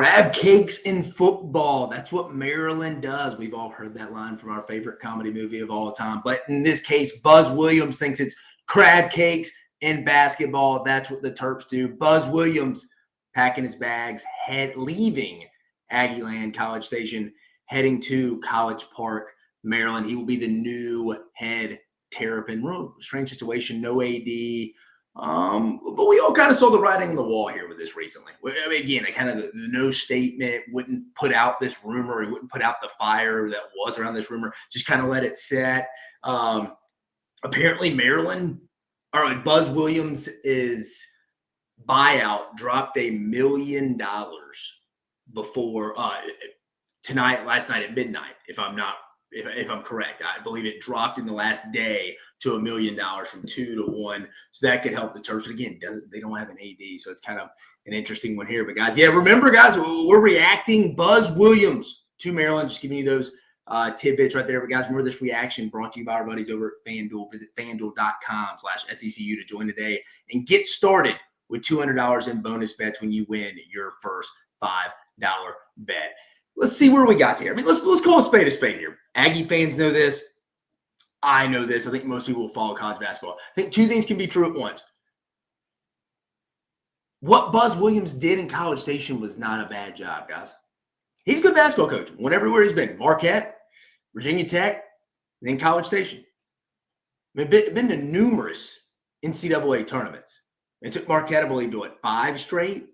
Crab cakes in football. That's what Maryland does. We've all heard that line from our favorite comedy movie of all time. But in this case, Buzz Williams thinks it's crab cakes in basketball. That's what the Terps do. Buzz Williams packing his bags, leaving Aggieland College Station, heading to College Park, Maryland. He will be the new head Terrapin. Real strange situation, no AD. But we all kind of saw the writing on the wall here with this recently. I mean, again, kind of the no statement, wouldn't put out this rumor. He wouldn't put out the fire that was around this rumor. Just kind of let it set. Apparently, Buzz Williams' buyout dropped $1 million before last night at midnight. If I'm correct, I believe it dropped in the last day to $1 million from 2 to 1. So that could help the Terps. But again, they don't have an AD, so it's kind of an interesting one here. But guys, remember, guys, we're reacting Buzz Williams to Maryland. Just giving you those tidbits right there. But guys, remember this reaction brought to you by our buddies over at FanDuel. Visit FanDuel.com/SECU to join today and get started with $200 in bonus bets when you win your first $5 bet. Let's see where we got here. I mean, let's call a spade here. Aggie fans know this. I know this. I think most people will follow college basketball. I think two things can be true at once. What Buzz Williams did in College Station was not a bad job, guys. He's a good basketball coach. Went everywhere he's been. Marquette, Virginia Tech, then College Station. I mean, been to numerous NCAA tournaments. It took Marquette, I believe, to 5 straight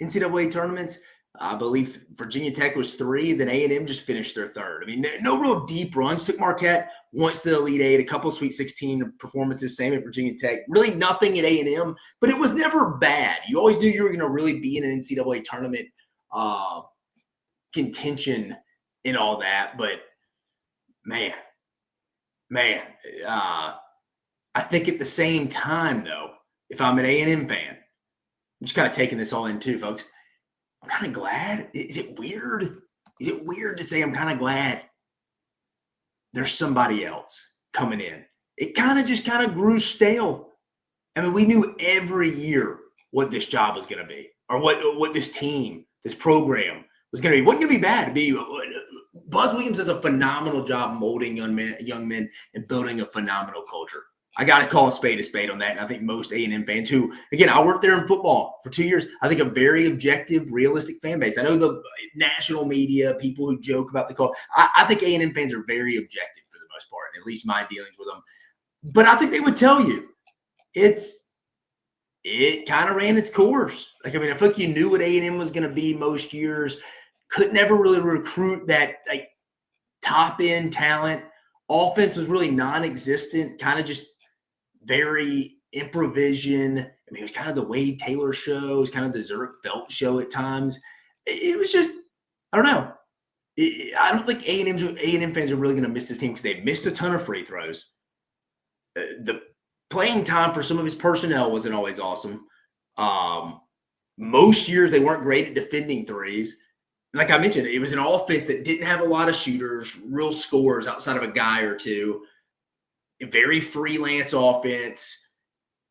NCAA tournaments. I believe Virginia Tech was 3. Then A&M just finished their 3rd. I mean, no real deep runs. Took Marquette once to the Elite 8, a couple of Sweet 16 performances, same at Virginia Tech. Really nothing at A&M, but it was never bad. You always knew you were going to really be in an NCAA tournament contention and all that. But, man, I think at the same time, though, if I'm an A&M fan, I'm just kind of taking this all in too, folks. I'm kind of glad. Is it weird? Is it weird to say I'm kind of glad there's somebody else coming in? It kind of grew stale. I mean, we knew every year what this job was going to be, or what this team, this program was going to be. Wasn't going to be bad. Buzz Williams does a phenomenal job molding young men and building a phenomenal culture. I got to call a spade on that. And I think most A&M fans who, again, I worked there in football for 2 years. I think a very objective, realistic fan base. I know the national media, people who joke about the call. I think A&M fans are very objective for the most part, at least my dealings with them. But I think they would tell you it kind of ran its course. Like, I mean, I feel like you knew what A&M was going to be most years. Could never really recruit that like top-end talent. Offense was really non-existent, kind of just very improvisation. I mean, it was kind of the Wade Taylor show. It was kind of the Zurich Phelps show at times. It was just, I don't know. I don't think A&M fans are really going to miss this team because they missed a ton of free throws. The playing time for some of his personnel wasn't always awesome. Most years they weren't great at defending threes. And like I mentioned, it was an offense that didn't have a lot of shooters, real scorers outside of a guy or two. A very freelance offense.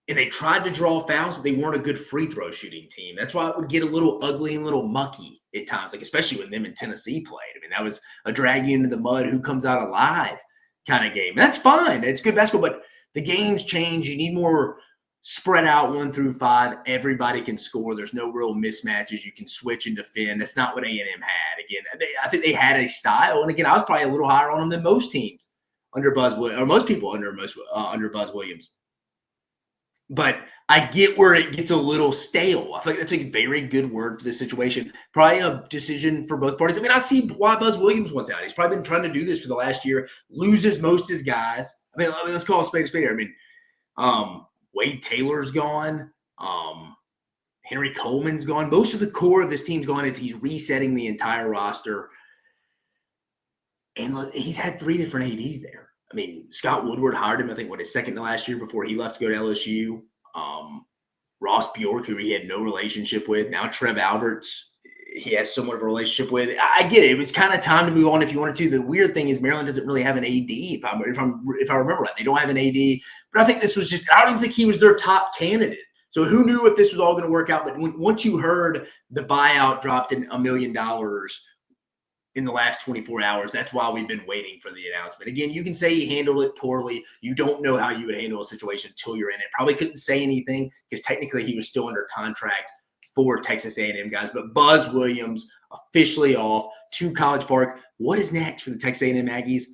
And they tried to draw fouls, but they weren't a good free throw shooting team. That's why it would get a little ugly and a little mucky at times, like especially when them in Tennessee played. I mean, that was a drag you into the mud, who comes out alive kind of game. That's fine. It's good basketball, but the games change. You need more spread out 1 through 5. Everybody can score. There's no real mismatches. You can switch and defend. That's not what A&M had. Again, I think they had a style. And again, I was probably a little higher on them than most teams under Buzz Williams, or most people under Buzz Williams. But I get where it gets a little stale. I feel like that's a very good word for this situation. Probably a decision for both parties. I mean, I see why Buzz Williams wants out. He's probably been trying to do this for the last year. Loses most of his guys. I mean, let's call a spade a spade here. I mean, Wade Taylor's gone. Henry Coleman's gone. Most of the core of this team's gone. He's resetting the entire roster. And he's had 3 different ADs there. I mean, Scott Woodward hired him, I think, his second to last year before he left to go to LSU. Ross Bjork, who he had no relationship with. Now Trev Alberts, he has somewhat of a relationship with. I get it. It was kind of time to move on if you wanted to. The weird thing is Maryland doesn't really have an AD, if I remember right. They don't have an AD. But I think this was just – I don't even think he was their top candidate. So who knew if this was all going to work out? But once you heard the buyout dropped in $1 million in the last 24 hours, that's why we've been waiting for the announcement. Again, you can say he handled it poorly. You don't know how you would handle a situation until you're in it. Probably couldn't say anything because technically he was still under contract for Texas A&M guys. But Buzz Williams officially off to College Park. What is next for the Texas A&M Aggies?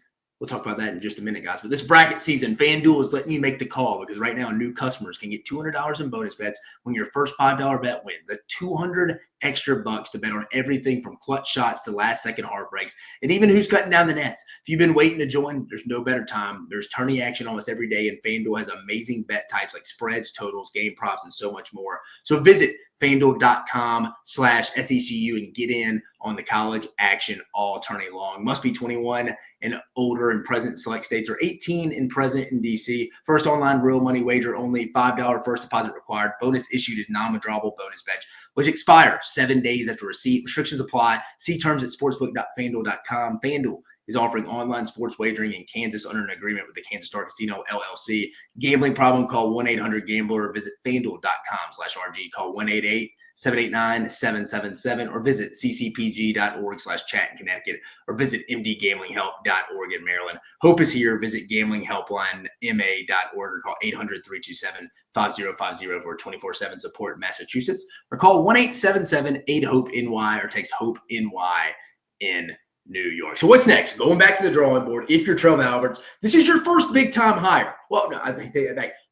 We'll talk about that in just a minute, guys. But this bracket season, FanDuel is letting you make the call because right now new customers can get $200 in bonus bets when your first $5 bet wins. That's 200 extra bucks to bet on everything from clutch shots to last-second heartbreaks and even who's cutting down the nets. If you've been waiting to join, there's no better time. There's tourney action almost every day, and FanDuel has amazing bet types like spreads, totals, game props, and so much more. So visit FanDuel.com/SECU and get in on the college action all tourney long. Must be 21 and older and present in select states, or 18 and present in D.C. First online real money wager only. $5 first deposit required. Bonus issued is non-withdrawable bonus bet, which expires 7 days after receipt. Restrictions apply. See terms at sportsbook.fanduel.com. FanDuel is offering online sports wagering in Kansas under an agreement with the Kansas Star Casino, LLC. Gambling problem, call 1-800-GAMBLER or visit fanduel.com/RG. Call 1-888-789-777 or visit ccpg.org/chat in Connecticut or visit mdgamblinghelp.org in Maryland. Hope is here. Visit gamblinghelplinema.org or call 800-327-5050 for 24/7 support in Massachusetts or call 1-877-8-HOPE-NY or text HOPE-NY in New York. So what's next? Going back to the drawing board. If you're Trevor Alberts, this is your first big time hire. Well, no, I think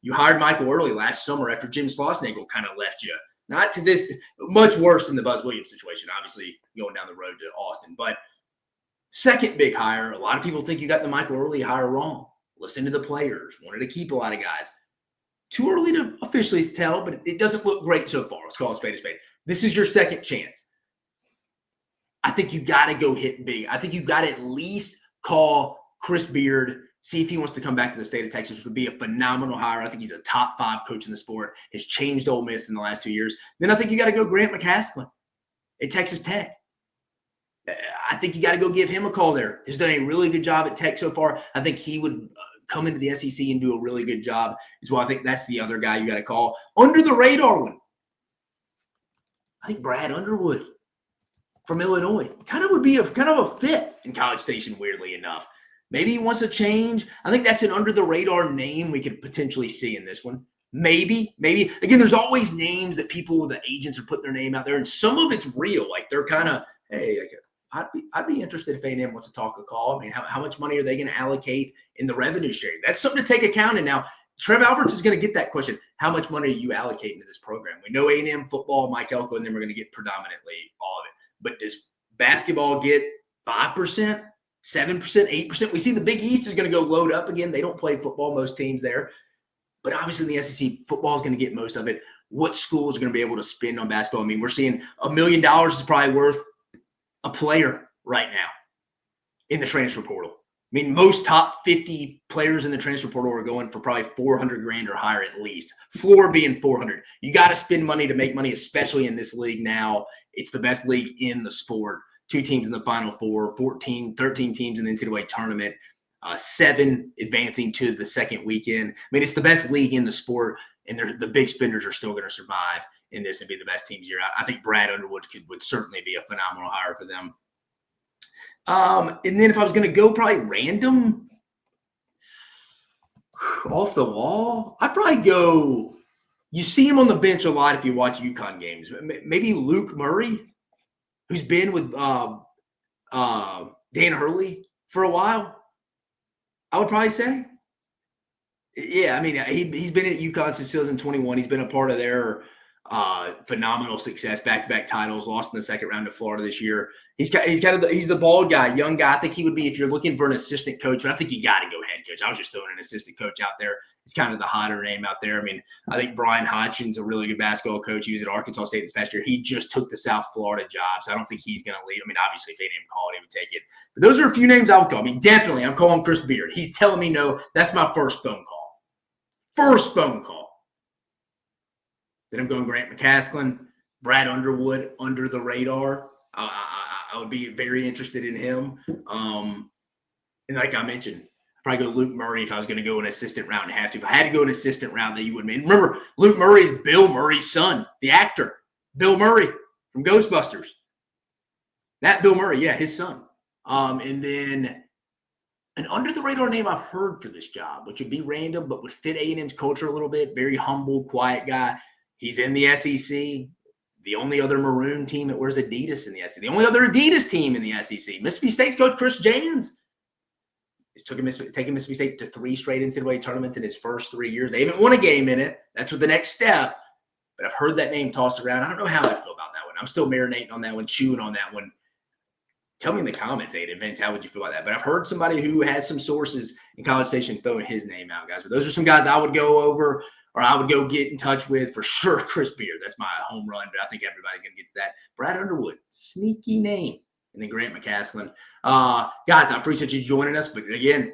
you hired Michael early last summer after Jim Schlossnagle kind of left you. Not to this, much worse than the Buzz Williams situation, obviously going down the road to Austin. But second big hire, a lot of people think you got the Michael Early hire wrong. Listen to the players. Wanted to keep a lot of guys. Too early to officially tell, but it doesn't look great so far. Let's call a spade a spade. This is your second chance. I think you got to go hit big. I think you got to at least call Chris Beard, see if he wants to come back to the state of Texas, which would be a phenomenal hire. I think he's a top 5 coach in the sport, has changed Ole Miss in the last 2 years. Then I think you got to go Grant McCaskill at Texas Tech. I think you got to go give him a call there. He's done a really good job at Tech so far. I think he would come into the SEC and do a really good job as well. I think that's the other guy you got to call. Under the radar one, I think Brad Underwood from Illinois kind of would be a fit in College Station, weirdly enough. Maybe he wants a change. I think that's an under-the-radar name we could potentially see in this one. Maybe. Again, there's always names that the agents are putting their name out there, and some of it's real. Like they're kind of, hey, I'd be interested if A&M wants to talk a call. I mean, how much money are they going to allocate in the revenue sharing? That's something to take account in. Now, Trev Alberts is going to get that question. How much money are you allocating to this program? We know A&M football, Mike Elko, and then we're going to get predominantly all of it. But does basketball get 5%, 7%, 8%? We see the Big East is going to go load up again. They don't play football, most teams there. But obviously in the SEC, football is going to get most of it. What schools are going to be able to spend on basketball? I mean, we're seeing $1 million is probably worth a player right now in the transfer portal. I mean, most top 50 players in the transfer portal are going for probably $400,000 or higher at least. Floor being $400,000. You got to spend money to make money, especially in this league now. It's the best league in the sport. 2 teams in the Final Four, 13 teams in the NCAA tournament, 7 advancing to the second weekend. I mean, it's the best league in the sport, and the big spenders are still going to survive in this and be the best teams year out. I think Brad Underwood would certainly be a phenomenal hire for them. And then if I was going to go probably random, off the wall, I'd probably go – you see him on the bench a lot if you watch UConn games. Maybe Luke Murray, who's been with Dan Hurley for a while, I would probably say. Yeah, I mean, he's been at UConn since 2021. He's been a part of their phenomenal success, back-to-back titles, lost in the second round to Florida this year. He's the bald guy, young guy. I think he would be, if you're looking for an assistant coach, but I think you got to go head coach. I was just throwing an assistant coach out there. It's kind of the hotter name out there. I mean, I think Brian Hodgson's a really good basketball coach. He was at Arkansas State this past year. He just took the South Florida job, so I don't think he's going to leave. I mean, obviously, if they didn't call it, he would take it. But those are a few names I would call. I mean, definitely, I'm calling Chris Beard. He's telling me no. That's my first phone call. First phone call. Then I'm going Grant McCaskill, Brad Underwood, under the radar. I would be very interested in him. And like I mentioned, probably go Luke Murray if I was going to go an assistant route and have to. If I had to go an assistant route, that you wouldn't mean. Remember, Luke Murray is Bill Murray's son, the actor. Bill Murray from Ghostbusters. That Bill Murray, yeah, his son. And then an under-the-radar name I've heard for this job, which would be random, but would fit A&M's culture a little bit. Very humble, quiet guy. He's in the SEC. The only other maroon team that wears Adidas in the SEC. The only other Adidas team in the SEC. Mississippi State's coach Chris Jans is taking Mississippi State to 3 straight NCAA tournaments in his first 3 years. They haven't won a game in it. That's what the next step. But I've heard that name tossed around. I don't know how I feel about that one. I'm still marinating on that one, chewing on that one. Tell me in the comments, Aiden, Vince, how would you feel about that? But I've heard somebody who has some sources in College Station throwing his name out, guys. But those are some guys I would go over or I would go get in touch with for sure. Chris Beard, that's my home run, but I think everybody's going to get to that. Brad Underwood, sneaky name. And then Grant McCaslin. Guys, I appreciate you joining us. But again,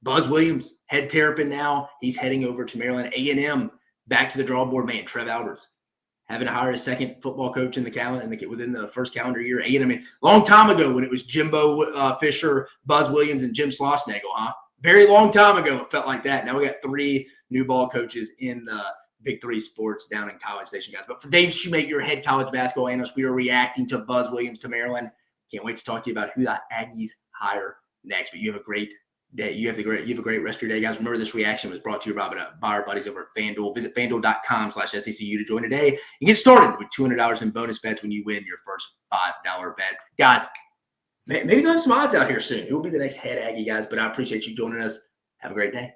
Buzz Williams, head Terrapin now. He's heading over to Maryland. A&M, back to the drawing board. Man, Trev Alberts, having to hire a second football coach in the calendar within the first calendar year. A&M, I mean, long time ago when it was Jimbo Fisher, Buzz Williams, and Jim Schlossnagle, huh? Very long time ago it felt like that. Now we got 3 new ball coaches in the Big 3 sports down in College Station, guys. But for Dave Shumate, your head college basketball analyst, we are reacting to Buzz Williams to Maryland. Can't wait to talk to you about who the Aggies hire next. But you have a great day. You have a great rest of your day, guys. Remember, this reaction was brought to you by our buddies over at FanDuel. Visit FanDuel.com/SECU to join today and get started with $200 in bonus bets when you win your first $5 bet. Guys, maybe they'll have some odds out here soon. Who will be the next head Aggie, guys? But I appreciate you joining us. Have a great day.